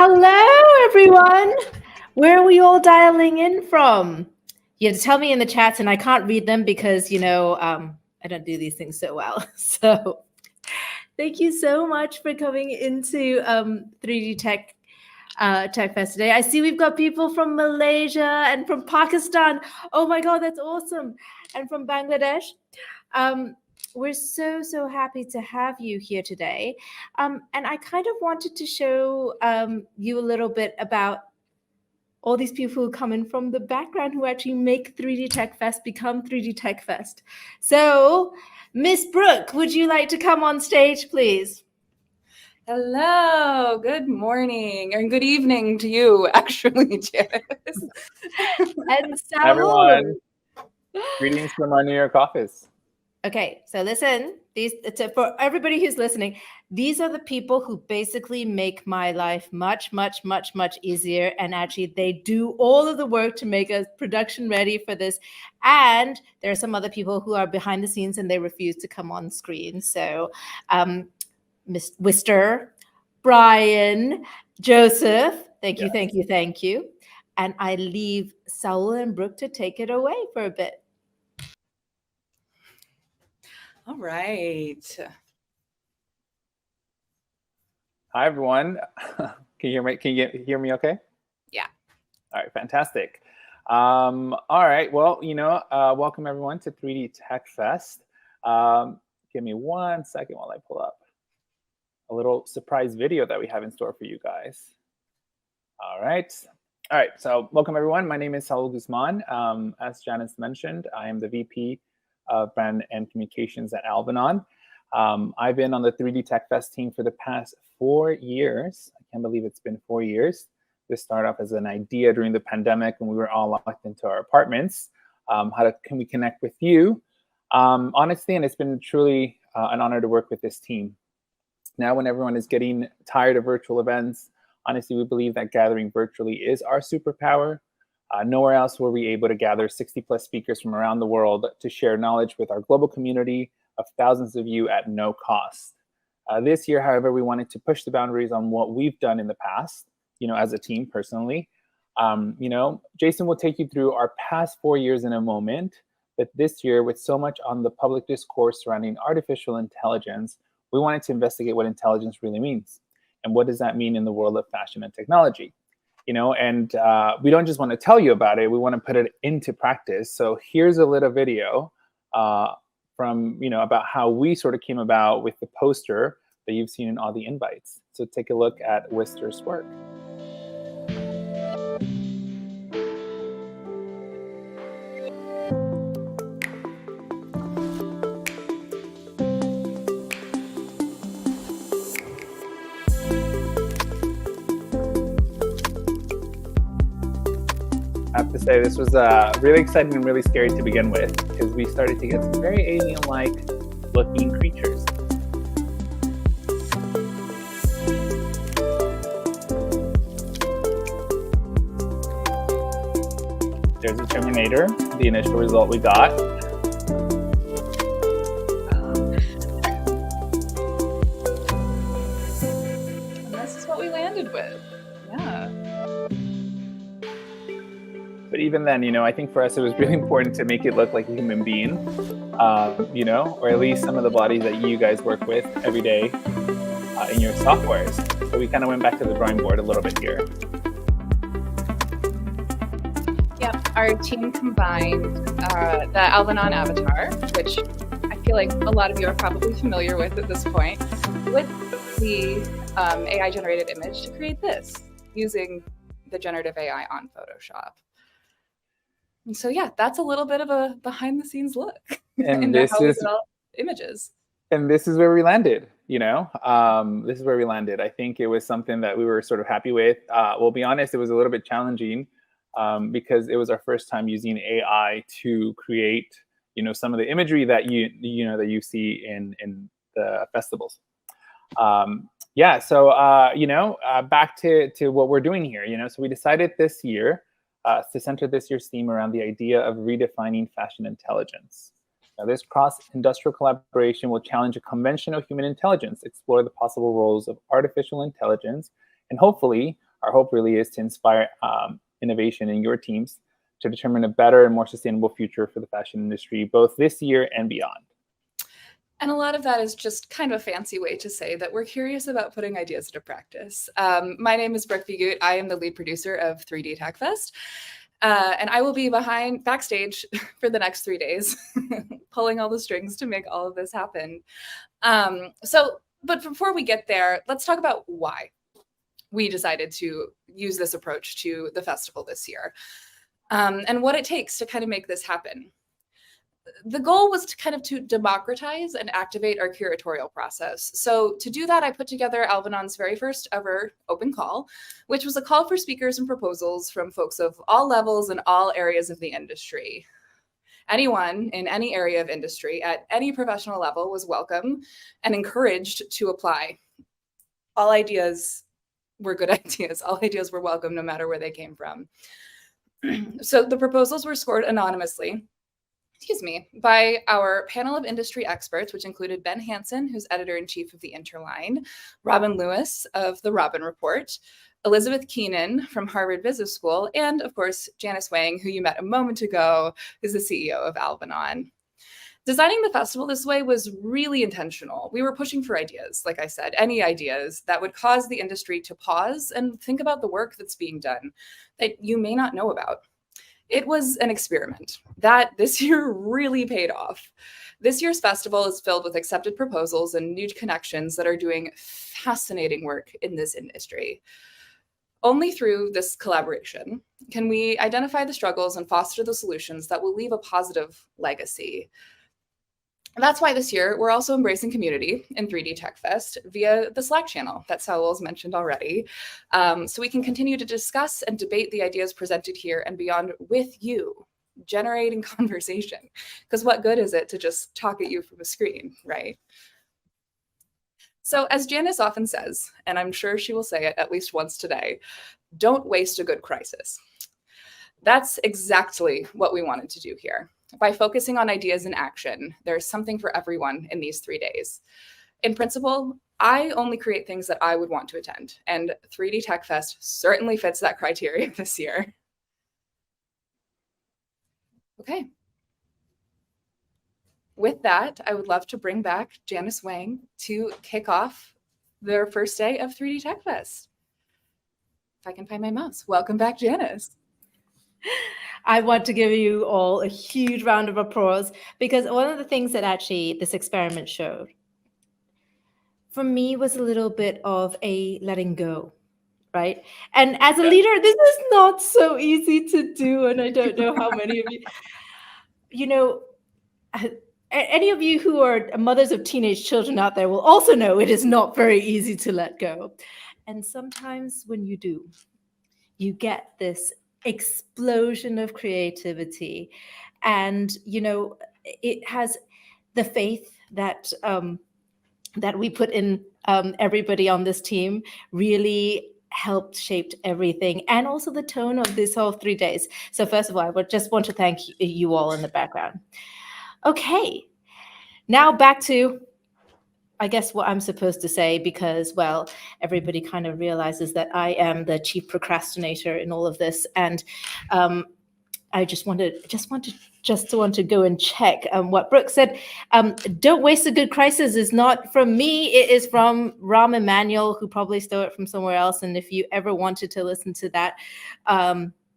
Hello, everyone. Where are we all dialing in from? You have to tell me in the chats, and I can't read them because, I don't do these things so well. So thank you so much for coming into 3D Tech Fest today. I see we've got people from Malaysia and from Pakistan. Oh my God, that's awesome. And from Bangladesh. We're so happy to have you here today. And I kind of wanted to show you a little bit about all these people who come in from the background who actually make 3D Tech Fest become 3D Tech Fest. So, Miss Brooke, would you like to come on stage, please? Hello, good morning, and good evening to you, actually, Janice. And Saul. Hi, everyone. Greetings from our New York office. Okay, so listen, for everybody who's listening, these are the people who basically make my life much easier. And actually, they do all of the work to make us production ready for this. And there are some other people who are behind the scenes and they refuse to come on screen. So, Miss Wister, Brian, Joseph, thank you. And I leave Saul and Brooke to take it away for a bit. All right. Hi, everyone. Can you hear me? Can you hear me okay? Yeah. All right, fantastic. All right, well, welcome everyone to 3D Tech Fest. Give me 1 second while I pull up a little surprise video that we have in store for you guys. All right, so welcome everyone. My name is Saul Guzman. As Janice mentioned, I am the VP of Brand and Communications at Alvanon. I've been on the 3D Tech Fest team for the past 4 years. I can't believe it's been 4 years. This started off as an idea during the pandemic when we were all locked into our apartments. Can we connect with you? Honestly, and it's been truly an honor to work with this team. Now, when everyone is getting tired of virtual events, honestly, we believe that gathering virtually is our superpower. Nowhere else were we able to gather 60+ speakers from around the world to share knowledge with our global community of thousands of you at no cost. This year, however, we wanted to push the boundaries on what we've done in the past, as a team personally. Jason will take you through our past 4 years in a moment, but this year, with so much on the public discourse surrounding artificial intelligence, we wanted to investigate what intelligence really means and what does that mean in the world of fashion and technology. And we don't just want to tell you about it, we want to put it into practice. So here's a little video from, about how we sort of came about with the poster that you've seen in all the invites. So take a look at Wister's work. I have to say this was really exciting and really scary to begin with because we started to get some very alien-like looking creatures. There's a Terminator, the initial result we got. And this is what we landed with. Yeah. But even then, I think for us it was really important to make it look like a human being, or at least some of the bodies that you guys work with every day in your softwares. So we kind of went back to the drawing board a little bit here. Yep, our team combined the Alvanon avatar, which I feel like a lot of you are probably familiar with at this point, with the AI-generated image to create this using the generative AI on Photoshop. And so, yeah, that's a little bit of a behind-the-scenes look And this how we is develop images. And this is where we landed. This is where we landed. I think it was something that we were sort of happy with. We'll be honest, it was a little bit challenging because it was our first time using AI to create, some of the imagery that you see in the festivals. Back to what we're doing here. So we decided this year to center this year's theme around the idea of redefining fashion intelligence. Now, this cross-industrial collaboration will challenge a conventional human intelligence, explore the possible roles of artificial intelligence, and hopefully our hope really is to inspire innovation in your teams to determine a better and more sustainable future for the fashion industry, both this year and beyond. And a lot of that is just kind of a fancy way to say that we're curious about putting ideas into practice. My name is Brooke Viegut. I am the lead producer of 3D Tech Fest. And I will be backstage for the next 3 days, pulling all the strings to make all of this happen. But before we get there, let's talk about why we decided to use this approach to the festival this year, and what it takes to kind of make this happen. The goal was to democratize and activate our curatorial process. So to do that, I put together Alvanon's very first ever open call, which was a call for speakers and proposals from folks of all levels and all areas of the industry. Anyone in any area of industry at any professional level was welcome and encouraged to apply. All ideas were good ideas. All ideas were welcome, no matter where they came from. So the proposals were scored anonymously, by our panel of industry experts, which included Ben Hansen, who's editor-in-chief of the Interline, Robin Lewis of the Robin Report, Elizabeth Keenan from Harvard Business School, and of course, Janice Wang, who you met a moment ago, is the CEO of Alvanon. Designing the festival this way was really intentional. We were pushing for ideas, like I said, any ideas that would cause the industry to pause and think about the work that's being done that you may not know about. It was an experiment that this year really paid off. This year's festival is filled with accepted proposals and new connections that are doing fascinating work in this industry. Only through this collaboration can we identify the struggles and foster the solutions that will leave a positive legacy. And that's why this year we're also embracing community in 3D Tech Fest via the Slack channel that Saul has mentioned already. So we can continue to discuss and debate the ideas presented here and beyond with you, generating conversation. Because what good is it to just talk at you from a screen, right? So as Janice often says, and I'm sure she will say it at least once today, don't waste a good crisis. That's exactly what we wanted to do here. By focusing on ideas in action, there's something for everyone in these 3 days. In principle, I only create things that I would want to attend, and 3D Tech Fest certainly fits that criteria this year. Okay. With that, I would love to bring back Janice Wang to kick off their first day of 3D Tech Fest. If I can find my mouse. Welcome back, Janice. I want to give you all a huge round of applause, because one of the things that actually this experiment showed for me was a little bit of a letting go, right? And as a leader, this is not so easy to do. And I don't know how many of you, any of you who are mothers of teenage children out there will also know it is not very easy to let go. And sometimes when you do, you get this explosion of creativity, and it has the faith that that we put in everybody on this team really helped shape everything, and also the tone of this whole 3 days. So first of all, I would just want to thank you all in the background. Okay, now back to, I guess, what I'm supposed to say, because, well, everybody kind of realizes that I am the chief procrastinator in all of this. And I just want to go and check what Brooke said. Don't waste a good crisis is not from me. It is from Rahm Emanuel, who probably stole it from somewhere else. And if you ever wanted to listen to that,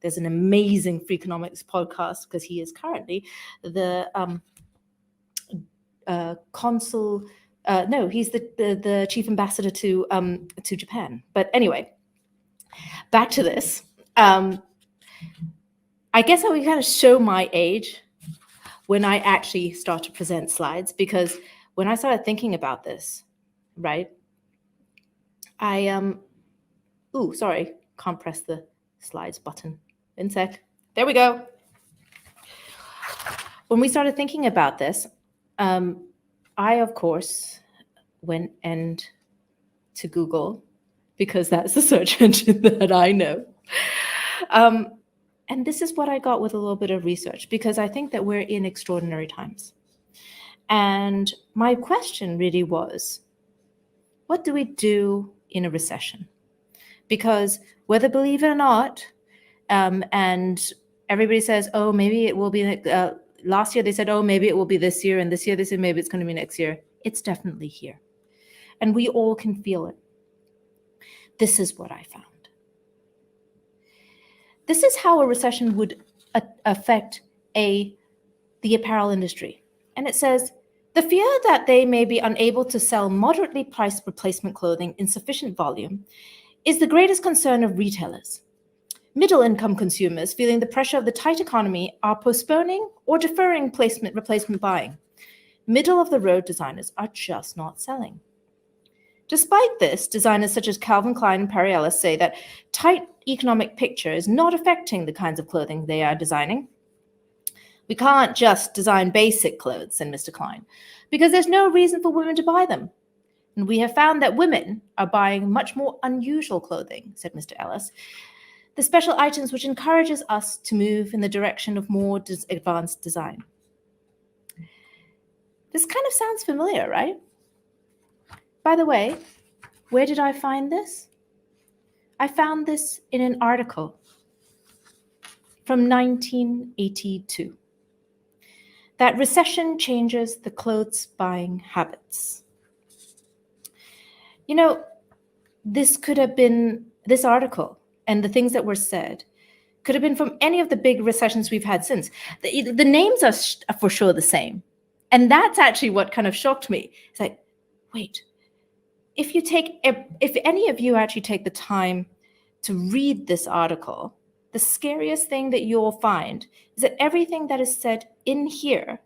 there's an amazing Freakonomics podcast, because he is currently the consul. No, he's the chief ambassador to Japan. But anyway, back to this. I guess I would kind of show my age when I actually start to present slides, because when I started thinking about this, right, sorry, can't press the slides button. In sec. There we go. When we started thinking about this, I, of course, went to Google, because that's the search engine that I know. And this is what I got with a little bit of research, because I think that we're in extraordinary times. And my question really was, what do we do in a recession? Because whether believe it or not. And everybody says, oh, maybe it will be last year they said, oh, maybe it will be this year, and this year they said maybe it's going to be next year. It's definitely here, and we all can feel it. This is what I found. This is how a recession would affect the apparel industry. And it says, the fear that they may be unable to sell moderately priced replacement clothing in sufficient volume is the greatest concern of retailers. Middle-income consumers feeling the pressure of the tight economy are postponing or deferring replacement buying. Middle-of-the-road designers are just not selling. Despite this, designers such as Calvin Klein and Perry Ellis say that tight economic picture is not affecting the kinds of clothing they are designing. We can't just design basic clothes, said Mr. Klein, because there's no reason for women to buy them. And we have found that women are buying much more unusual clothing, said Mr. Ellis. The special items which encourages us to move in the direction of more advanced design. This kind of sounds familiar, right? By the way, where did I find this? I found this in an article from 1982. That recession changes the clothes buying habits. You know, this could have been, this article and the things that were said could have been from any of the big recessions we've had since. The names are for sure the same. And that's actually what kind of shocked me. It's like, wait, if any of you actually take the time to read this article, the scariest thing that you'll find is that everything that is said in here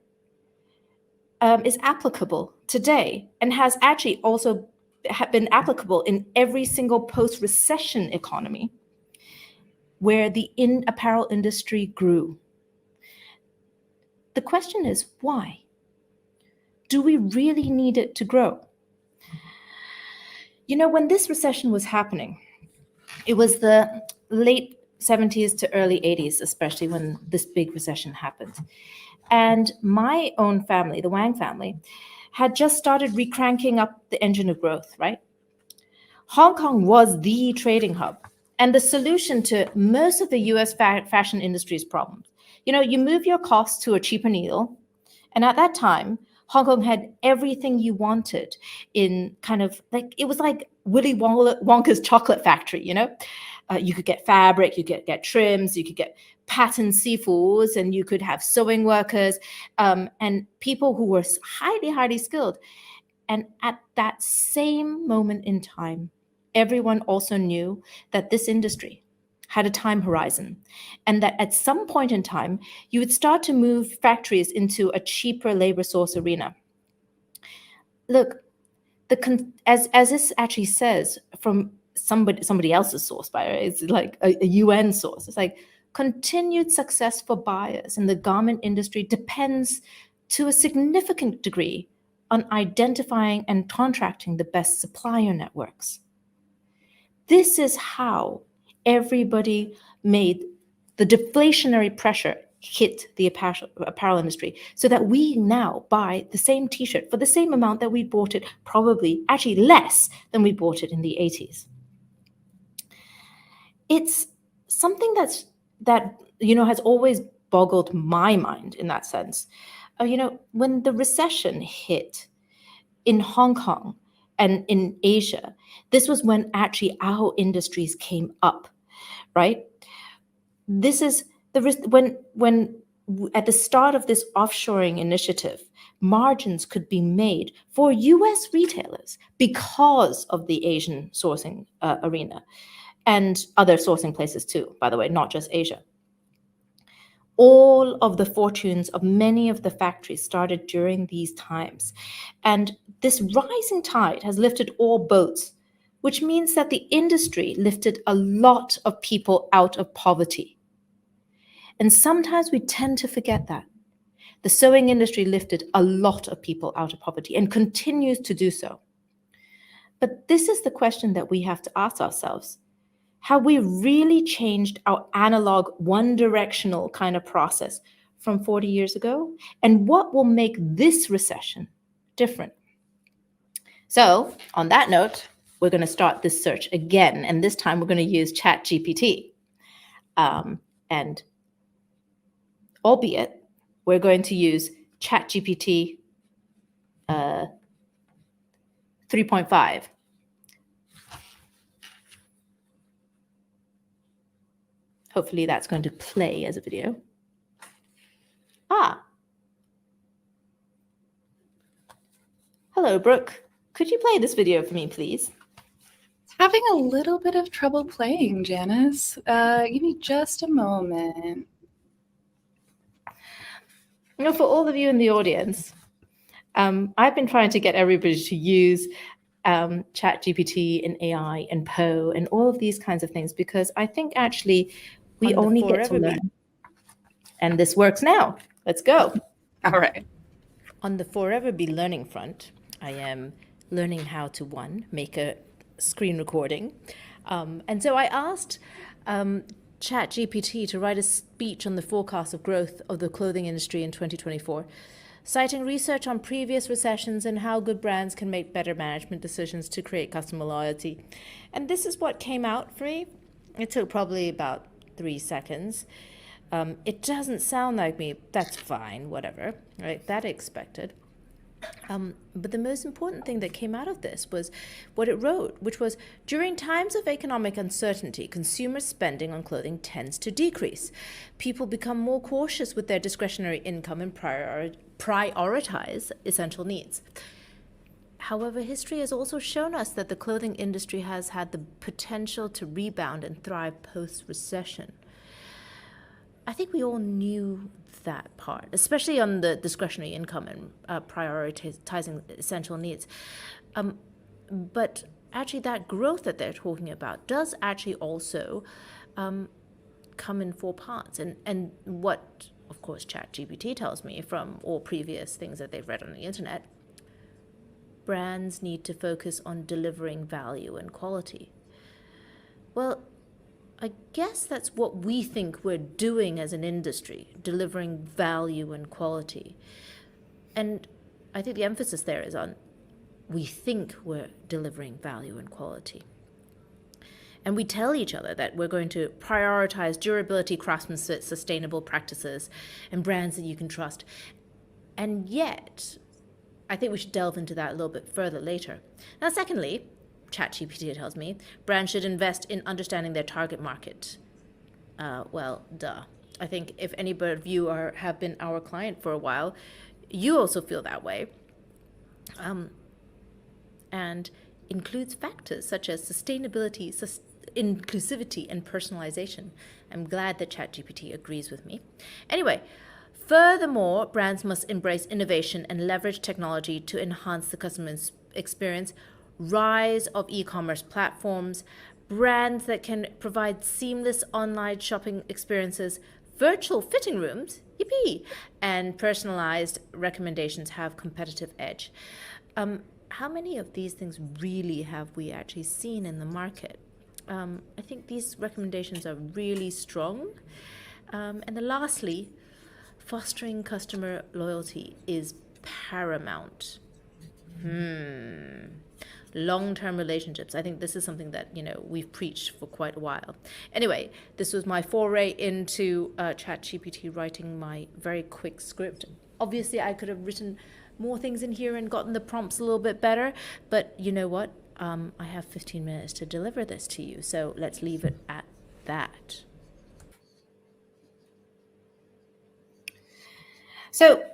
is applicable today and has actually also been applicable in every single post-recession economy where the apparel industry grew. The question is, why? Do we really need it to grow? You know, when this recession was happening, it was the late 70s to early 80s, especially when this big recession happened. And my own family, the Wang family, had just started recranking up the engine of growth, right? Hong Kong was the trading hub and the solution to most of the US fashion industry's problems. You know, you move your costs to a cheaper needle, and at that time, Hong Kong had everything you wanted in kind of like, it was like Willy Wonka's chocolate factory, you know? You could get fabric, you could get trims, you could get patterned seafoods, and you could have sewing workers and people who were highly, highly skilled. And at that same moment in time, everyone also knew that this industry had a time horizon, and that at some point in time, you would start to move factories into a cheaper labor source arena. Look, as this actually says from somebody else's source, by the way, it's like a UN source. It's like continued success for buyers in the garment industry depends to a significant degree on identifying and contracting the best supplier networks. This is how everybody made the deflationary pressure hit the apparel industry, so that we now buy the same t-shirt for the same amount that we bought it, probably actually less than we bought it in the 80s. It's something that has always boggled my mind in that sense. When the recession hit in Hong Kong and in Asia, this was when actually our industries came up, right? This is when at the start of this offshoring initiative, margins could be made for US retailers because of the Asian sourcing arena and other sourcing places too, by the way, not just Asia. All of the fortunes of many of the factories started during these times. And this rising tide has lifted all boats, which means that the industry lifted a lot of people out of poverty. And sometimes we tend to forget that. The sewing industry lifted a lot of people out of poverty and continues to do so. But this is the question that we have to ask ourselves. Have we really changed our analog, one-directional kind of process from 40 years ago? And what will make this recession different? So, on that note, we're going to start this search again. And this time we're going to use ChatGPT. And albeit we're going to use ChatGPT 3.5. Hopefully that's going to play as a video. Hello, Brooke. Could you play this video for me, please? It's having a little bit of trouble playing, Janice. Give me just a moment. For all of you in the audience, I've been trying to get everybody to use ChatGPT and AI and Poe and all of these kinds of things, because I think actually we only get to learn. And this works now. Let's go. All right. On the Forever Be Learning front, I am learning how to, one, make a screen recording. And so I asked ChatGPT to write a speech on the forecast of growth of the clothing industry in 2024, citing research on previous recessions and how good brands can make better management decisions to create customer loyalty. And this is what came out for me. It took probably about 3 seconds. It doesn't sound like me. That's fine, whatever, right? That I expected. But the most important thing that came out of this was what it wrote, which was, during times of economic uncertainty, consumer spending on clothing tends to decrease. People become more cautious with their discretionary income and prioritize essential needs. However, history has also shown us that the clothing industry has had the potential to rebound and thrive post-recession. I think we all knew that part, especially on the discretionary income and prioritizing essential needs. But actually that growth that they're talking about does actually also come in 4 parts. And what, of course, ChatGPT tells me from all previous things that they've read on the internet, brands need to focus on delivering value and quality. Well, I guess that's what we think we're doing as an industry, delivering value and quality. And I think the emphasis there is on we think we're delivering value and quality. And we tell each other that we're going to prioritize durability, craftsmanship, sustainable practices, and brands that you can trust. And yet, I think we should delve into that a little bit further later. Now, secondly, ChatGPT tells me brands should invest in understanding their target market. Well, duh. I think if any of you have been our client for a while, you also feel that way. And includes factors such as sustainability, inclusivity, and personalization. I'm glad that ChatGPT agrees with me. Anyway, furthermore, brands must embrace innovation and leverage technology to enhance the customer experience. Rise of e-commerce platforms, brands that can provide seamless online shopping experiences, virtual fitting rooms, yippee, and personalized recommendations have competitive edge. How many of these things really have we actually seen in the market? I think these recommendations are really strong. And then lastly, fostering customer loyalty is paramount. Long-term relationships. I think this is something that, we've preached for quite a while. Anyway, this was my foray into ChatGPT writing my very quick script. Obviously, I could have written more things in here and gotten the prompts a little bit better, but you know what? I have 15 minutes to deliver this to you, so let's leave it at that. So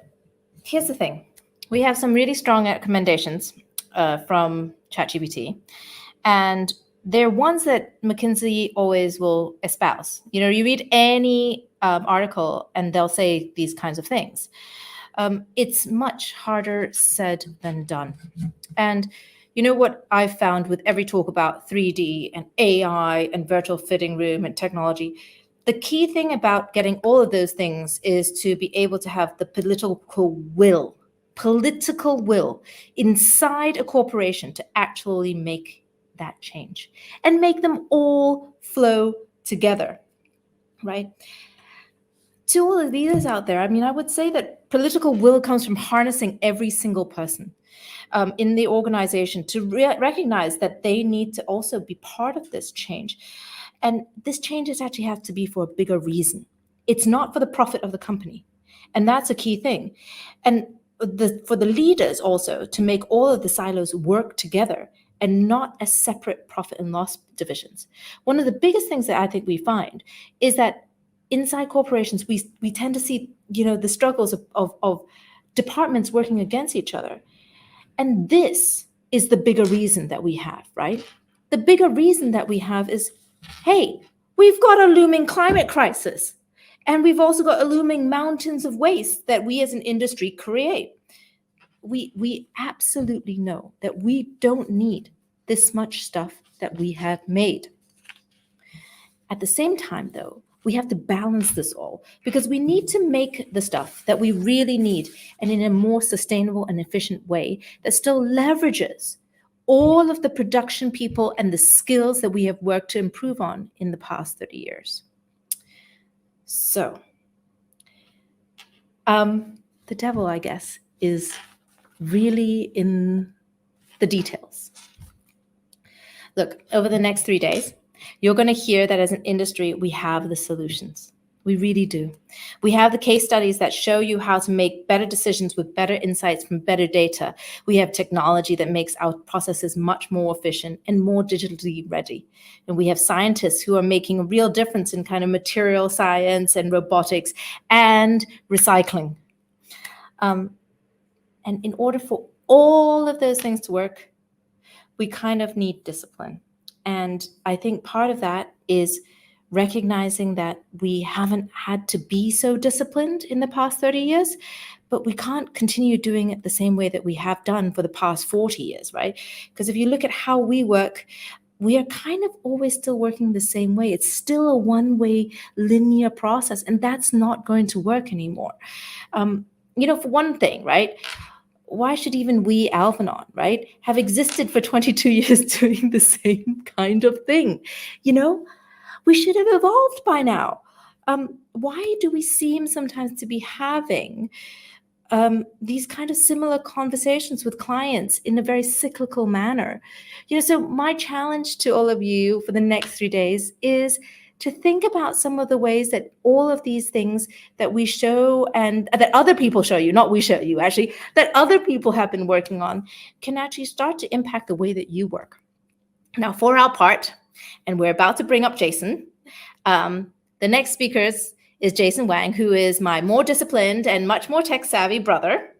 here's the thing. We have some really strong recommendations from ChatGPT, and they're ones that McKinsey always will espouse. You read any article and they'll say these kinds of things. It's much harder said than done. And what I've found with every talk about 3D and AI and virtual fitting room and technology, the key thing about getting all of those things is to be able to have the political will inside a corporation to actually make that change and make them all flow together, right? To all of leaders out there, I would say that political will comes from harnessing every single person. in the organization to recognize that they need to also be part of this change. And this change actually has to be for a bigger reason. It's not for the profit of the company. And that's a key thing. And for the leaders also to make all of the silos work together and not as separate profit and loss divisions. One of the biggest things that I think we find is that inside corporations, we tend to see, the struggles of departments working against each other. And this is the bigger reason that we have, right? The bigger reason that we have is, hey, we've got a looming climate crisis. And we've also got a looming mountains of waste that we as an industry create. We absolutely know that we don't need this much stuff that we have made. At the same time, though, we have to balance this all because we need to make the stuff that we really need and in a more sustainable and efficient way that still leverages all of the production people and the skills that we have worked to improve on in the past 30 years. So, the devil, I guess, is really in the details. Look, over the next 3 days, you're going to hear that as an industry, we have the solutions. We really do. We have the case studies that show you how to make better decisions with better insights from better data. We have technology that makes our processes much more efficient and more digitally ready. And we have scientists who are making a real difference in kind of material science and robotics and recycling. And in order for all of those things to work, we kind of need discipline. And I think part of that is recognizing that we haven't had to be so disciplined in the past 30 years, but we can't continue doing it the same way that we have done for the past 40 years, right? Because if you look at how we work, we are kind of always still working the same way. It's still a one-way linear process, and that's not going to work anymore. For one thing, right? Why should even we, Alvanon, right, have existed for 22 years doing the same kind of thing? We should have evolved by now. Why do we seem sometimes to be having these kind of similar conversations with clients in a very cyclical manner? So my challenge to all of you for the next 3 days is to think about some of the ways that all of these things that we show and that other people show you, not we show you actually, that other people have been working on can actually start to impact the way that you work. Now, for our part, and we're about to bring up Jason, the next speaker is Jason Wang, who is my more disciplined and much more tech-savvy brother.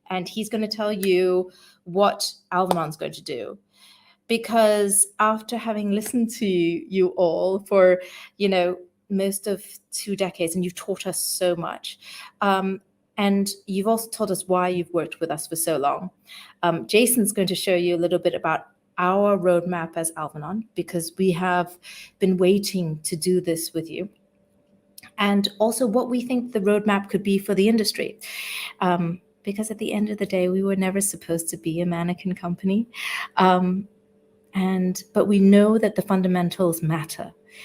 And he's going to tell you what Alvanon's going to do. Because after having listened to you all for, most of 2 decades, and you've taught us so much, and you've also told us why you've worked with us for so long, Jason's going to show you a little bit about our roadmap as Alvanon, because we have been waiting to do this with you. And also what we think the roadmap could be for the industry. Because at the end of the day, we were never supposed to be a mannequin company. But we know that the fundamentals matter.